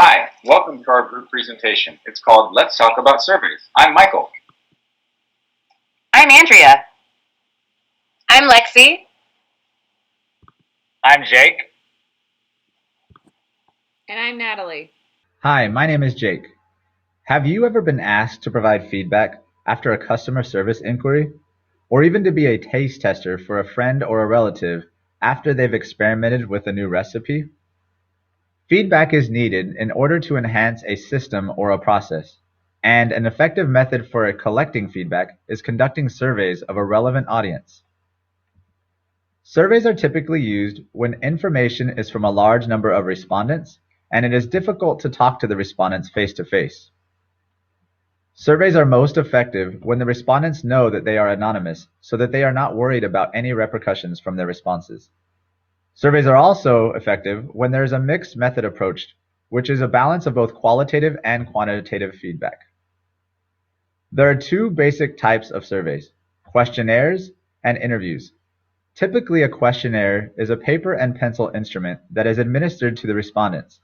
Hi, welcome to our group presentation. It's called Let's Talk About Surveys. I'm Michael. I'm Andrea. I'm Lexi. I'm Jake. And I'm Natalie. Hi, my name is Jake. Have you ever been asked to provide feedback after a customer service inquiry? Or even to be a taste tester for a friend or a relative after they've experimented with a new recipe? Feedback is needed in order to enhance a system or a process, and an effective method for collecting feedback is conducting surveys of a relevant audience. Surveys are typically used when information is from a large number of respondents and it is difficult to talk to the respondents face to face. Surveys are most effective when the respondents know that they are anonymous so that they are not worried about any repercussions from their responses. Surveys are also effective when there is a mixed method approach, which is a balance of both qualitative and quantitative feedback. There are two basic types of surveys: questionnaires and interviews. Typically, a questionnaire is a paper and pencil instrument that is administered to the respondents.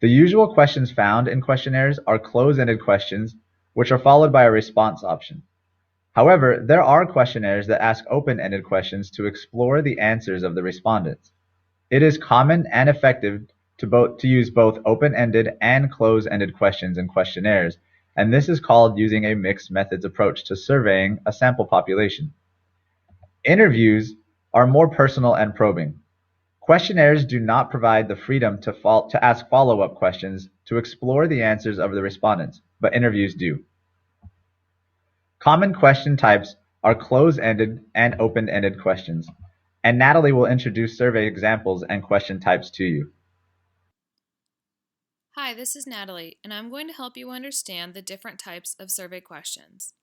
The usual questions found in questionnaires are close-ended questions, which are followed by a response option. However, there are questionnaires that ask open-ended questions to explore the answers of the respondents. It is common and effective to use both open-ended and close-ended questions in questionnaires, and this is called using a mixed methods approach to surveying a sample population. Interviews are more personal and probing. Questionnaires do not provide the freedom to ask follow-up questions to explore the answers of the respondents, but interviews do. Common question types are close-ended and open-ended questions, and Natalie will introduce survey examples and question types to you. Hi, this is Natalie, and I'm going to help you understand the different types of survey questions.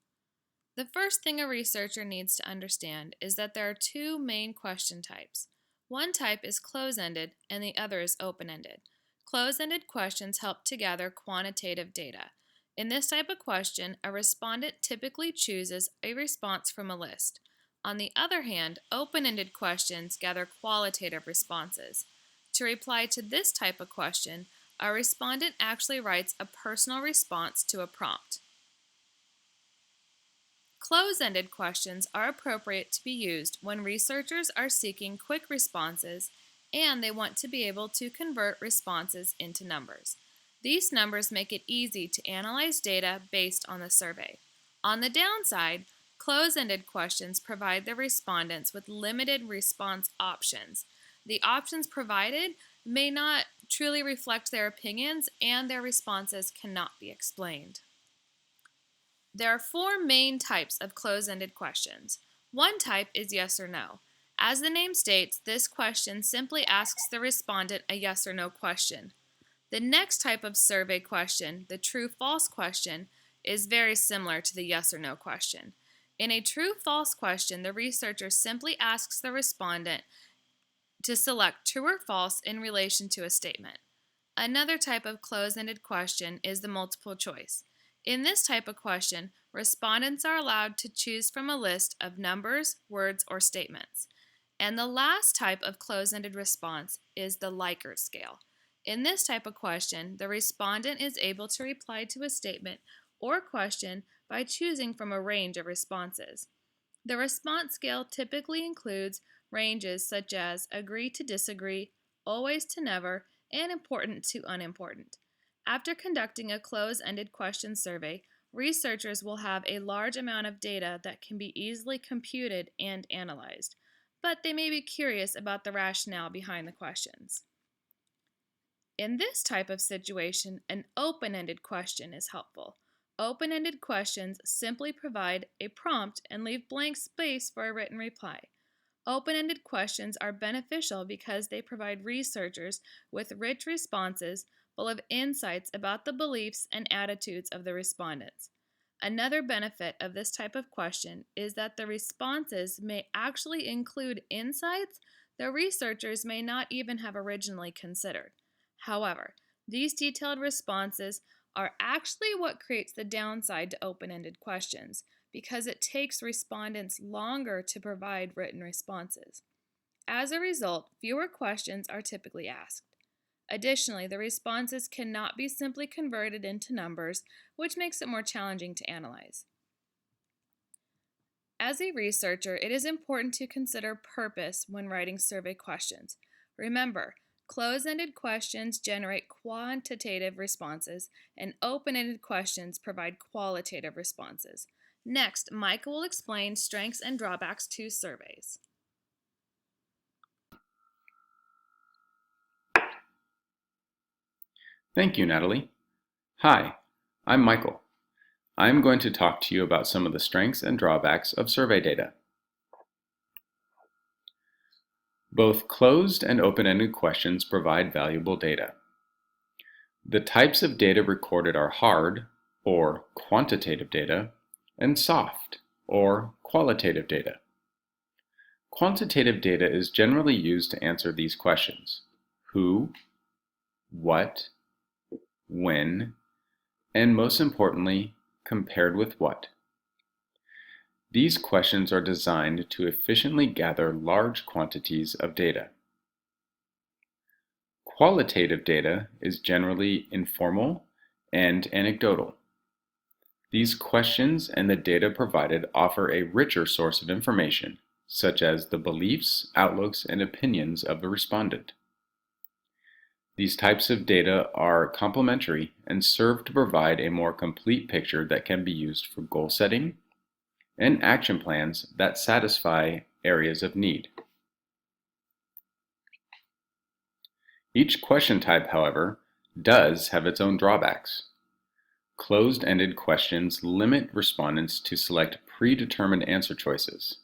The first thing a researcher needs to understand is that there are two main question types. One type is close-ended and the other is open-ended. Close-ended questions help to gather quantitative data. In this type of question, a respondent typically chooses a response from a list. On the other hand, open-ended questions gather qualitative responses. To reply to this type of question, a respondent actually writes a personal response to a prompt. Close-ended questions are appropriate to be used when researchers are seeking quick responses and they want to be able to convert responses into numbers. These numbers make it easy to analyze data based on the survey. On the downside, close-ended questions provide the respondents with limited response options. The options provided may not truly reflect their opinions and their responses cannot be explained. There are four main types of close-ended questions. One type is yes or no. As the name states, this question simply asks the respondent a yes or no question. The next type of survey question, the true-false question, is very similar to the yes or no question. In a true-false question, the researcher simply asks the respondent to select true or false in relation to a statement. Another type of close-ended question is the multiple choice. In this type of question, respondents are allowed to choose from a list of numbers, words, or statements. And the last type of close-ended response is the Likert scale. In this type of question, the respondent is able to reply to a statement or question by choosing from a range of responses. The response scale typically includes ranges such as agree to disagree, always to never, and important to unimportant. After conducting a close-ended question survey, researchers will have a large amount of data that can be easily computed and analyzed, but they may be curious about the rationale behind the questions. In this type of situation, an open-ended question is helpful. Open-ended questions simply provide a prompt and leave blank space for a written reply. Open-ended questions are beneficial because they provide researchers with rich responses full of insights about the beliefs and attitudes of the respondents. Another benefit of this type of question is that the responses may actually include insights the researchers may not even have originally considered. However, these detailed responses are actually what creates the downside to open-ended questions, because it takes respondents longer to provide written responses. As a result, fewer questions are typically asked. Additionally, the responses cannot be simply converted into numbers, which makes it more challenging to analyze. As a researcher, it is important to consider purpose when writing survey questions. Remember, closed-ended questions generate quantitative responses, and open-ended questions provide qualitative responses. Next, Michael will explain strengths and drawbacks to surveys. Thank you, Natalie. Hi, I'm Michael. I'm going to talk to you about some of the strengths and drawbacks of survey data. Both closed and open-ended questions provide valuable data. The types of data recorded are hard, or quantitative data, and soft, or qualitative data. Quantitative data is generally used to answer these questions: who, what, when, and most importantly, compared with what. These questions are designed to efficiently gather large quantities of data. Qualitative data is generally informal and anecdotal. These questions and the data provided offer a richer source of information, such as the beliefs, outlooks, and opinions of the respondent. These types of data are complementary and serve to provide a more complete picture that can be used for goal setting and action plans that satisfy areas of need. Each question type, however, does have its own drawbacks. Closed-ended questions limit respondents to select predetermined answer choices.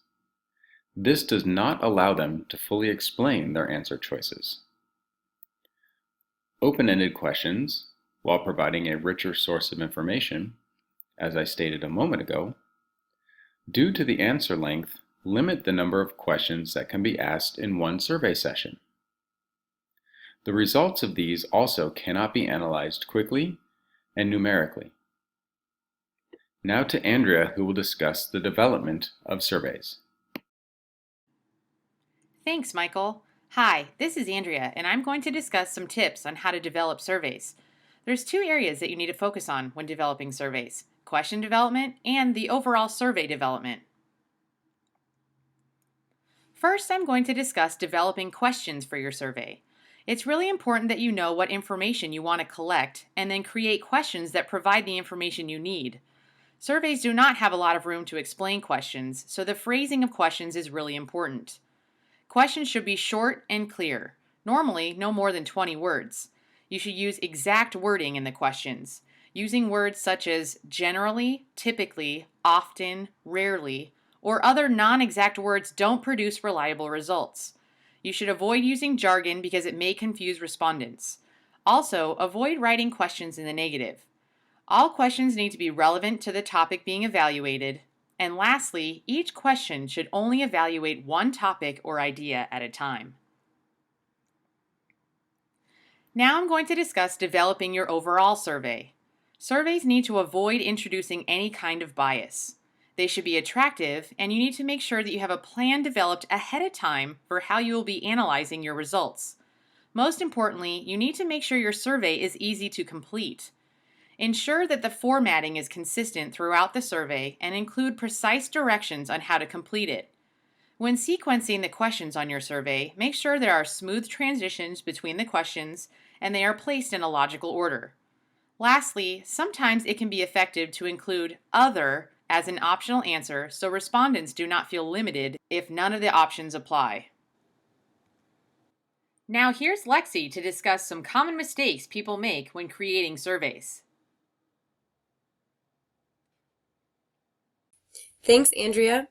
This does not allow them to fully explain their answer choices. Open-ended questions, while providing a richer source of information, as I stated a moment ago, due to the answer length, limit the number of questions that can be asked in one survey session. The results of these also cannot be analyzed quickly and numerically. Now to Andrea, who will discuss the development of surveys. Thanks, Michael. Hi, this is Andrea, and I'm going to discuss some tips on how to develop surveys. There's two areas that you need to focus on when developing surveys: question development and the overall survey development. First, I'm going to discuss developing questions for your survey. It's really important that you know what information you want to collect and then create questions that provide the information you need. Surveys do not have a lot of room to explain questions, so the phrasing of questions is really important. Questions should be short and clear, normally no more than 20 words. You should use exact wording in the questions, using words such as generally, typically, often, rarely, or other non-exact words don't produce reliable results. You should avoid using jargon because it may confuse respondents. Also, avoid writing questions in the negative. All questions need to be relevant to the topic being evaluated. And lastly, each question should only evaluate one topic or idea at a time. Now I'm going to discuss developing your overall survey. Surveys need to avoid introducing any kind of bias. They should be attractive, and you need to make sure that you have a plan developed ahead of time for how you will be analyzing your results. Most importantly, you need to make sure your survey is easy to complete. Ensure that the formatting is consistent throughout the survey and include precise directions on how to complete it. When sequencing the questions on your survey, make sure there are smooth transitions between the questions and they are placed in a logical order. Lastly, sometimes it can be effective to include "other" as an optional answer so respondents do not feel limited if none of the options apply. Now here's Lexi to discuss some common mistakes people make when creating surveys. Thanks, Andrea.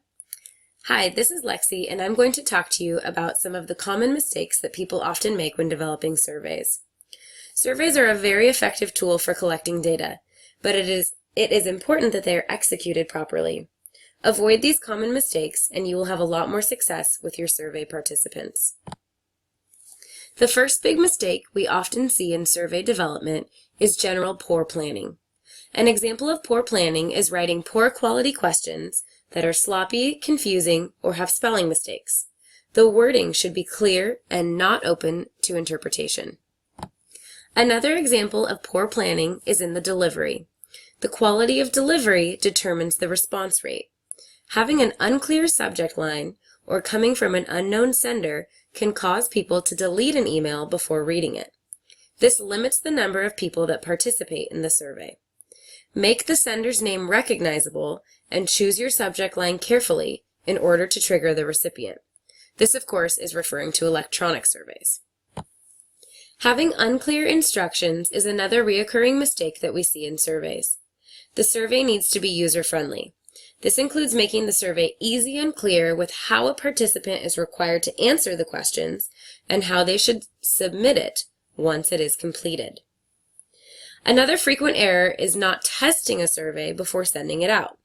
Hi, this is Lexi, and I'm going to talk to you about some of the common mistakes that people often make when developing surveys. Surveys are a very effective tool for collecting data, but it is important that they are executed properly. Avoid these common mistakes, and you will have a lot more success with your survey participants. The first big mistake we often see in survey development is general poor planning. An example of poor planning is writing poor quality questions that are sloppy, confusing, or have spelling mistakes. The wording should be clear and not open to interpretation. Another example of poor planning is in the delivery. The quality of delivery determines the response rate. Having an unclear subject line or coming from an unknown sender can cause people to delete an email before reading it. This limits the number of people that participate in the survey. Make the sender's name recognizable and choose your subject line carefully in order to trigger the recipient. This, of course, is referring to electronic surveys. Having unclear instructions is another recurring mistake that we see in surveys. The survey needs to be user-friendly. This includes making the survey easy and clear with how a participant is required to answer the questions and how they should submit it once it is completed. Another frequent error is not testing a survey before sending it out.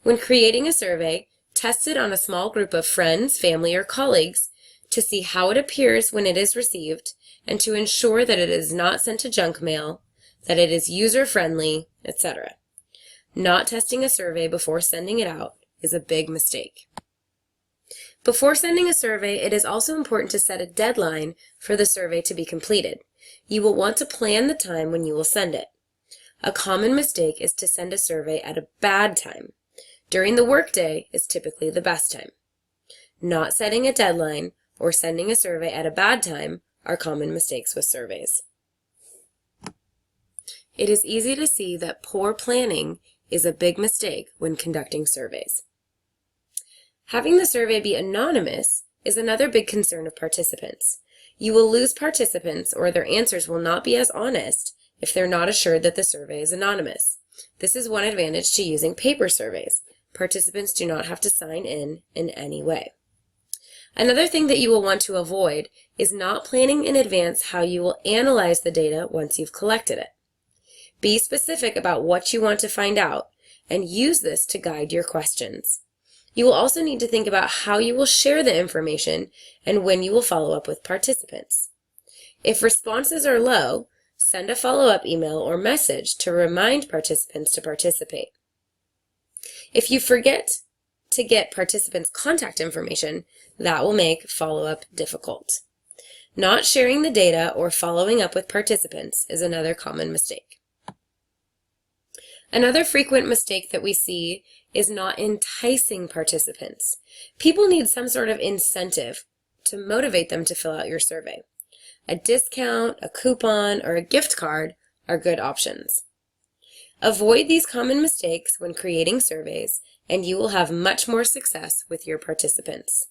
When creating a survey, test it on a small group of friends, family, or colleagues to see how it appears when it is received and to ensure that it is not sent to junk mail, that it is user-friendly, etc. Not testing a survey before sending it out is a big mistake. Before sending a survey, it is also important to set a deadline for the survey to be completed. You will want to plan the time when you will send it. A common mistake is to send a survey at a bad time. During the workday is typically the best time. Not setting a deadline or sending a survey at a bad time are common mistakes with surveys. It is easy to see that poor planning is a big mistake when conducting surveys. Having the survey be anonymous is another big concern of participants. You will lose participants, or their answers will not be as honest if they're not assured that the survey is anonymous. This is one advantage to using paper surveys. Participants do not have to sign in any way. Another thing that you will want to avoid is not planning in advance how you will analyze the data once you've collected it. Be specific about what you want to find out and use this to guide your questions. You will also need to think about how you will share the information and when you will follow up with participants. If responses are low, send a follow-up email or message to remind participants to participate. If you forget to get participants' contact information, that will make follow-up difficult. Not sharing the data or following up with participants is another common mistake. Another frequent mistake that we see is not enticing participants. People need some sort of incentive to motivate them to fill out your survey. A discount, a coupon, or a gift card are good options. Avoid these common mistakes when creating surveys, and you will have much more success with your participants.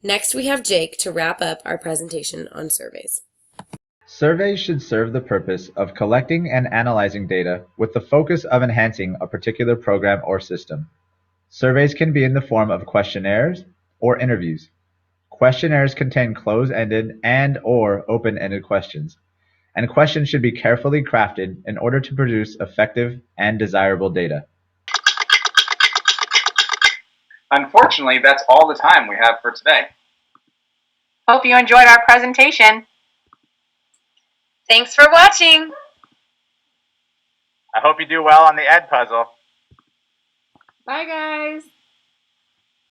Next, we have Jake to wrap up our presentation on surveys. Surveys should serve the purpose of collecting and analyzing data with the focus of enhancing a particular program or system. Surveys can be in the form of questionnaires or interviews. Questionnaires contain closed-ended and/or open-ended questions, and questions should be carefully crafted in order to produce effective and desirable data. Unfortunately, that's all the time we have for today. Hope you enjoyed our presentation. Thanks for watching! I hope you do well on the Ed puzzle. Bye, guys.